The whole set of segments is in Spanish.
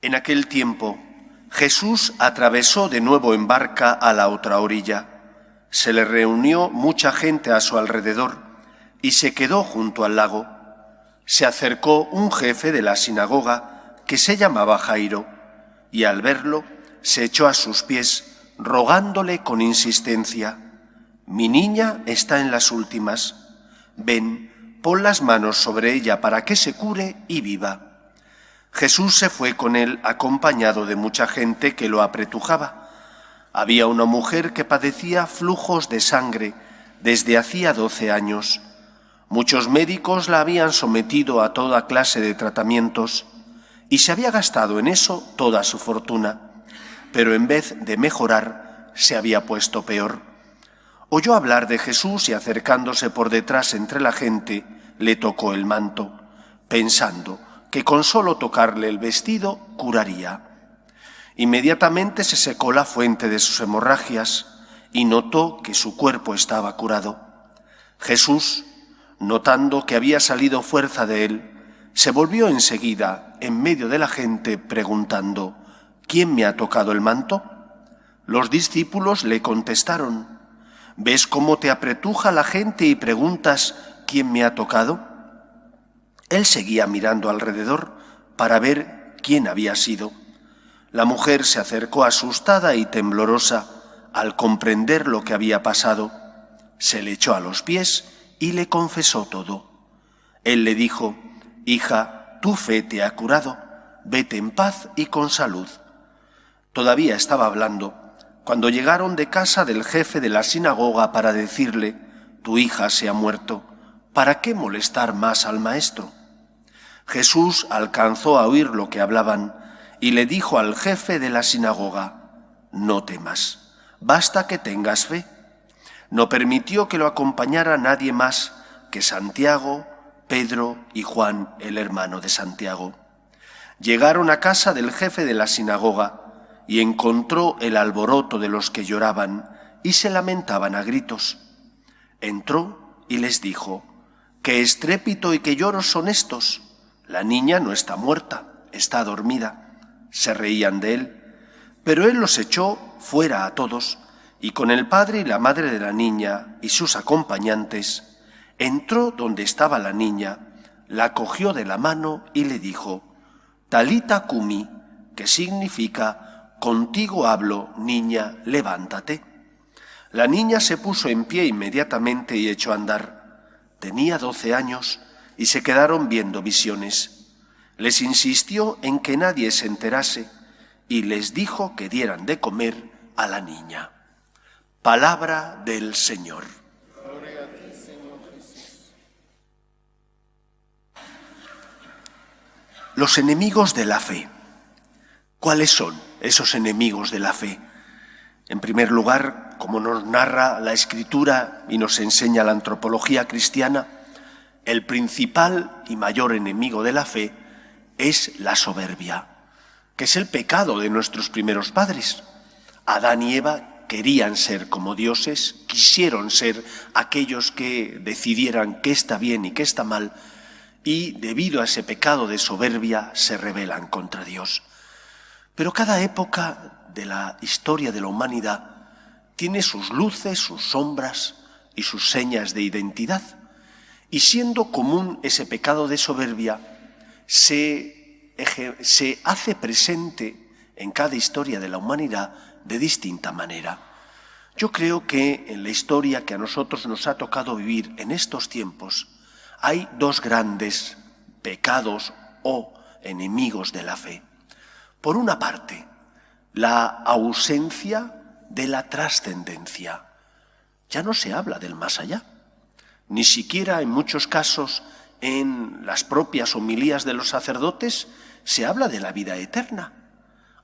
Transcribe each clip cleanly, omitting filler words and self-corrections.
En aquel tiempo, Jesús atravesó de nuevo en barca a la otra orilla. Se le reunió mucha gente a su alrededor y se quedó junto al lago. Se acercó un jefe de la sinagoga que se llamaba Jairo y al verlo se echó a sus pies rogándole con insistencia: «Mi niña está en las últimas. Ven, pon las manos sobre ella para que se cure y viva». Jesús se fue con él acompañado de mucha gente que lo apretujaba. Había una mujer que padecía flujos de sangre desde hacía 12 años. Muchos médicos la habían sometido a toda clase de tratamientos y se había gastado en eso toda su fortuna, pero en vez de mejorar, se había puesto peor. Oyó hablar de Jesús y acercándose por detrás entre la gente, le tocó el manto, pensando que con solo tocarle el vestido curaría. Inmediatamente se secó la fuente de sus hemorragias y notó que su cuerpo estaba curado. Jesús, notando que había salido fuerza de él, se volvió enseguida en medio de la gente preguntando: «¿Quién me ha tocado el manto?». Los discípulos le contestaron: «¿Ves cómo te apretuja la gente y preguntas: ¿quién me ha tocado?». Él seguía mirando alrededor para ver quién había sido. La mujer se acercó asustada y temblorosa al comprender lo que había pasado. Se le echó a los pies y le confesó todo. Él le dijo: «Hija, tu fe te ha curado. Vete en paz y con salud». Todavía estaba hablando cuando llegaron de casa del jefe de la sinagoga para decirle: «Tu hija se ha muerto. ¿Para qué molestar más al maestro?». Jesús alcanzó a oír lo que hablaban y le dijo al jefe de la sinagoga: «No temas, basta que tengas fe». No permitió que lo acompañara nadie más que Santiago, Pedro y Juan, el hermano de Santiago. Llegaron a casa del jefe de la sinagoga y encontró el alboroto de los que lloraban y se lamentaban a gritos. Entró y les dijo: «¿Qué estrépito y qué lloros son estos? La niña no está muerta, está dormida». Se reían de él, pero él los echó fuera a todos y con el padre y la madre de la niña y sus acompañantes entró donde estaba la niña, la cogió de la mano y le dijo: «Talita cumi», que significa: «Contigo hablo, niña, levántate». La niña se puso en pie inmediatamente y echó a andar. Tenía 12 años y se quedaron viendo visiones. Les insistió en que nadie se enterase y les dijo que dieran de comer a la niña. Palabra del Señor. Gloria a ti, Señor Jesús. Los enemigos de la fe. ¿Cuáles son esos enemigos de la fe? En primer lugar, como nos narra la Escritura y nos enseña la antropología cristiana, el principal y mayor enemigo de la fe es la soberbia, que es el pecado de nuestros primeros padres. Adán y Eva querían ser como dioses, quisieron ser aquellos que decidieran qué está bien y qué está mal, y debido a ese pecado de soberbia se rebelan contra Dios. Pero cada época de la historia de la humanidad tiene sus luces, sus sombras y sus señas de identidad. Y siendo común ese pecado de soberbia, se hace presente en cada historia de la humanidad de distinta manera. Yo creo que en la historia que a nosotros nos ha tocado vivir en estos tiempos hay dos grandes pecados o enemigos de la fe. Por una parte, la ausencia de la trascendencia. Ya no se habla del más allá. Ni siquiera en muchos casos en las propias homilías de los sacerdotes se habla de la vida eterna.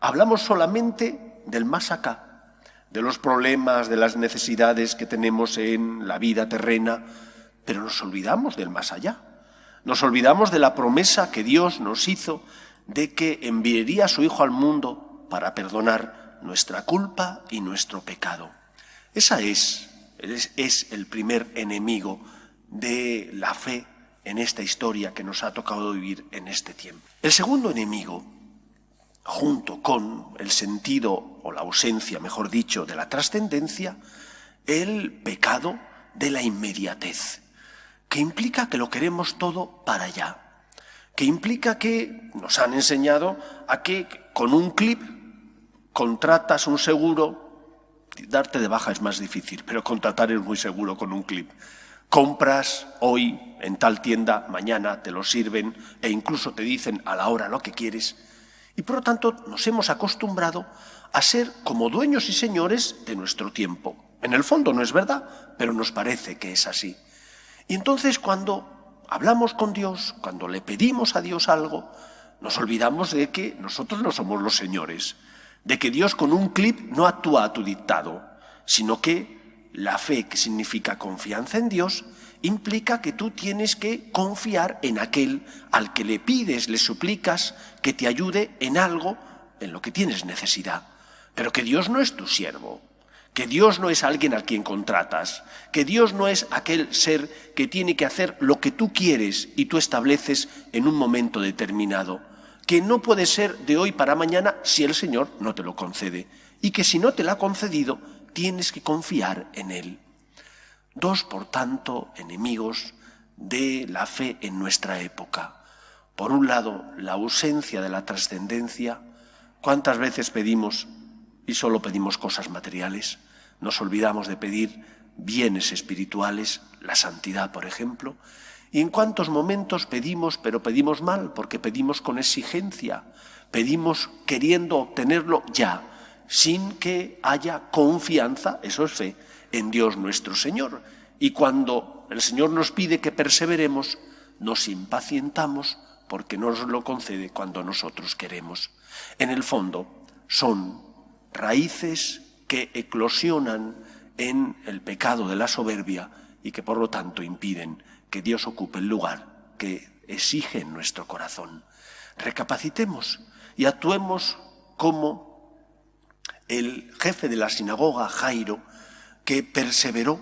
Hablamos solamente del más acá, de los problemas, de las necesidades que tenemos en la vida terrena, pero nos olvidamos del más allá. Nos olvidamos de la promesa que Dios nos hizo de que enviaría a su Hijo al mundo para perdonar nuestra culpa y nuestro pecado. Esa es el primer enemigo de la fe en esta historia que nos ha tocado vivir en este tiempo. El segundo enemigo junto con el sentido, o la ausencia, mejor dicho, de la trascendencia, el pecado de la inmediatez, que implica que lo queremos todo para allá, que implica que nos han enseñado a que con un clip contratas un seguro. Darte de baja es más difícil, pero contratar es muy seguro con un clip. Compras hoy en tal tienda, mañana te lo sirven e incluso te dicen a la hora lo que quieres. Y por lo tanto nos hemos acostumbrado a ser como dueños y señores de nuestro tiempo. En el fondo no es verdad, pero nos parece que es así. Y entonces cuando hablamos con Dios, cuando le pedimos a Dios algo, nos olvidamos de que nosotros no somos los señores, de que Dios con un clip no actúa a tu dictado, sino que la fe, que significa confianza en Dios, implica que tú tienes que confiar en aquel al que le pides, le suplicas que te ayude en algo en lo que tienes necesidad. Pero que Dios no es tu siervo, que Dios no es alguien a quien contratas, que Dios no es aquel ser que tiene que hacer lo que tú quieres y tú estableces en un momento determinado, que no puede ser de hoy para mañana si el Señor no te lo concede, y que si no te lo ha concedido, tienes que confiar en Él. Dos, por tanto, enemigos de la fe en nuestra época. Por un lado, la ausencia de la trascendencia. ¿Cuántas veces pedimos y solo pedimos cosas materiales? Nos olvidamos de pedir bienes espirituales, la santidad, por ejemplo. ¿Y en cuántos momentos pedimos, pero pedimos mal? Porque pedimos con exigencia, pedimos queriendo obtenerlo ya, sin que haya confianza, eso es fe, en Dios nuestro Señor. Y cuando el Señor nos pide que perseveremos, nos impacientamos porque no nos lo concede cuando nosotros queremos. En el fondo, son raíces que eclosionan en el pecado de la soberbia y que por lo tanto impiden que Dios ocupe el lugar que exige en nuestro corazón. Recapacitemos y actuemos como el jefe de la sinagoga, Jairo, que perseveró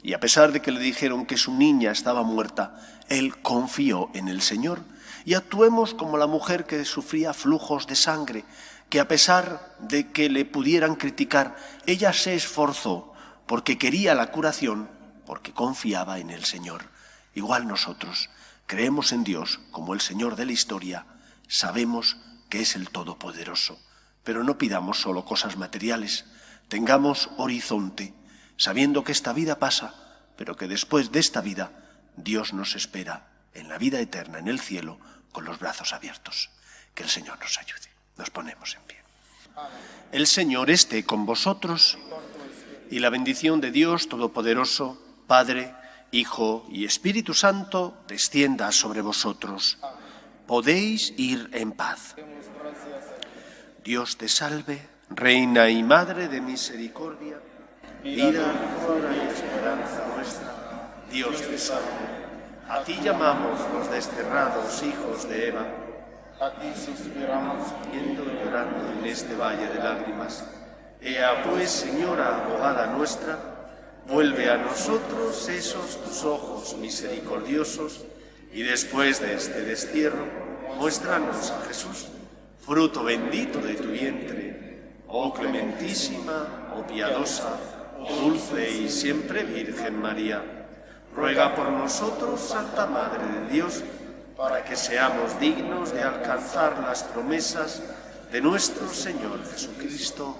y a pesar de que le dijeron que su niña estaba muerta, él confió en el Señor. Y actuemos como la mujer que sufría flujos de sangre, que a pesar de que le pudieran criticar, ella se esforzó porque quería la curación, porque confiaba en el Señor. Igual nosotros creemos en Dios como el Señor de la historia, sabemos que es el Todopoderoso, pero no pidamos solo cosas materiales, tengamos horizonte, sabiendo que esta vida pasa, pero que después de esta vida Dios nos espera en la vida eterna, en el cielo, con los brazos abiertos. Que el Señor nos ayude. Nos ponemos en pie. El Señor esté con vosotros y la bendición de Dios Todopoderoso, Padre, Hijo y Espíritu Santo, descienda sobre vosotros. Podéis ir en paz. Dios te salve, Reina y Madre de misericordia, vida, dulzura y esperanza nuestra. Dios te salve. A ti llamamos los desterrados hijos de Eva. A ti suspiramos, Yendo y llorando en este valle de lágrimas. Ea pues, Señora, abogada nuestra, vuelve a nosotros esos tus ojos misericordiosos y después de este destierro, muéstranos a Jesús, fruto bendito de tu vientre, oh clementísima, oh piadosa, oh dulce y siempre Virgen María. Ruega por nosotros, Santa Madre de Dios, para que seamos dignos de alcanzar las promesas de nuestro Señor Jesucristo.